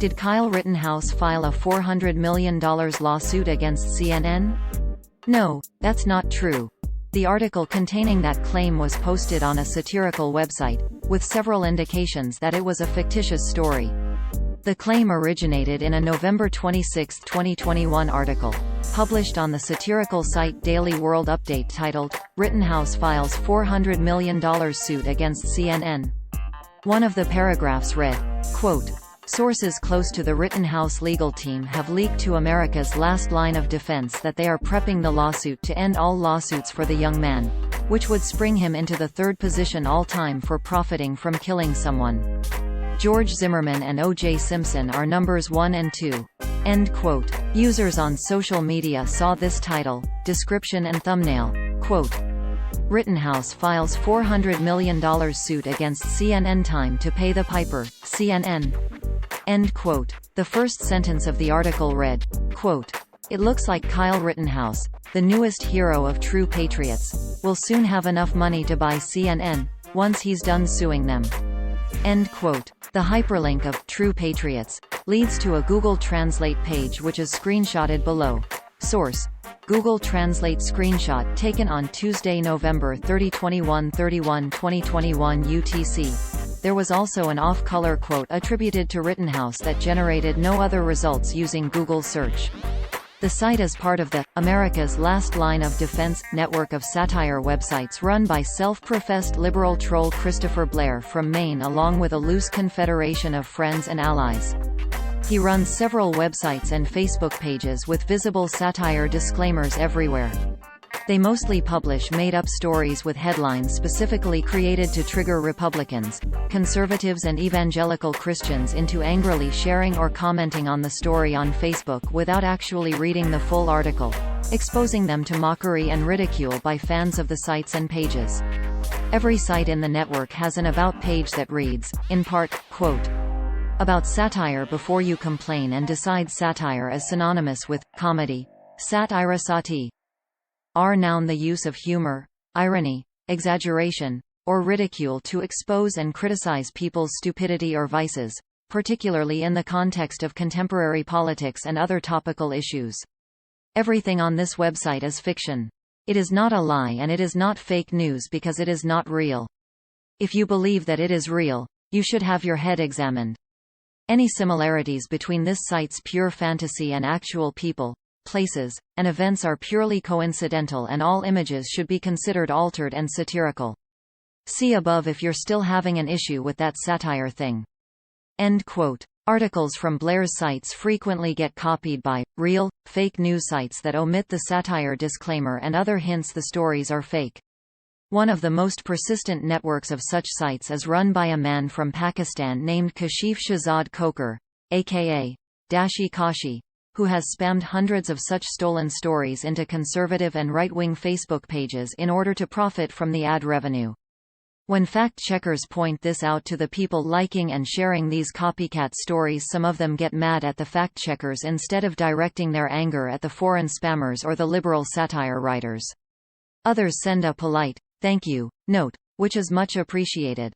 Did Kyle Rittenhouse file a $400 million lawsuit against CNN? No, that's not true. The article containing that claim was posted on a satirical website, with several indications that it was a fictitious story. The claim originated in a November 26, 2021 article, published on the satirical site Daily World Update titled, "Rittenhouse Files $400 Million Suit Against CNN." One of the paragraphs read, quote, "Sources close to the Rittenhouse legal team have leaked to America's last line of defense that they are prepping the lawsuit to end all lawsuits for the young man, which would spring him into the third position all-time for profiting from killing someone. George Zimmerman and O.J. Simpson are numbers 1 and 2. End quote. Users on social media saw this title, description and thumbnail, quote, "Rittenhouse files $400 million suit against CNN. Time to pay the piper, CNN." End quote. The first sentence of the article read, quote, "It looks like Kyle Rittenhouse, the newest hero of true patriots, will soon have enough money to buy CNN, once he's done suing them." End quote. The hyperlink of True Patriots leads to a Google Translate page which is screenshotted below. Source: Google Translate screenshot taken on Tuesday, November 30, 2021 UTC. There was also an off-color quote attributed to Rittenhouse that generated no other results using Google search. The site is part of the America's Last Line of Defense network of satire websites run by self-professed liberal troll Christopher Blair from Maine, along with a loose confederation of friends and allies. He runs several websites and Facebook pages with visible satire disclaimers everywhere. They mostly publish made-up stories with headlines specifically created to trigger Republicans, conservatives and evangelical Christians into angrily sharing or commenting on the story on Facebook without actually reading the full article, exposing them to mockery and ridicule by fans of the sites and pages. Every site in the network has an About page that reads, in part, quote, "About satire before you complain and decide satire is synonymous with comedy. Satire sati. Noun the use of humor, irony, exaggeration, or ridicule to expose and criticize people's stupidity or vices, particularly in the context of contemporary politics and other topical issues. Everything on this website is fiction. It is not a lie and it is not fake news because it is not real. If you believe that it is real, you should have your head examined. Any similarities between this site's pure fantasy and actual people, places, and events are purely coincidental, and all images should be considered altered and satirical. See above if you're still having an issue with that satire thing." End quote. Articles from Blair's sites frequently get copied by real, fake news sites that omit the satire disclaimer and other hints the stories are fake. One of the most persistent networks of such sites is run by a man from Pakistan named Kashif Shahzad Khokhar, aka Dashi Kashi, who has spammed hundreds of such stolen stories into conservative and right-wing Facebook pages in order to profit from the ad revenue. When fact-checkers point this out to the people liking and sharing these copycat stories, some of them get mad at the fact-checkers instead of directing their anger at the foreign spammers or the liberal satire writers. Others send a polite, "thank you" note, which is much appreciated.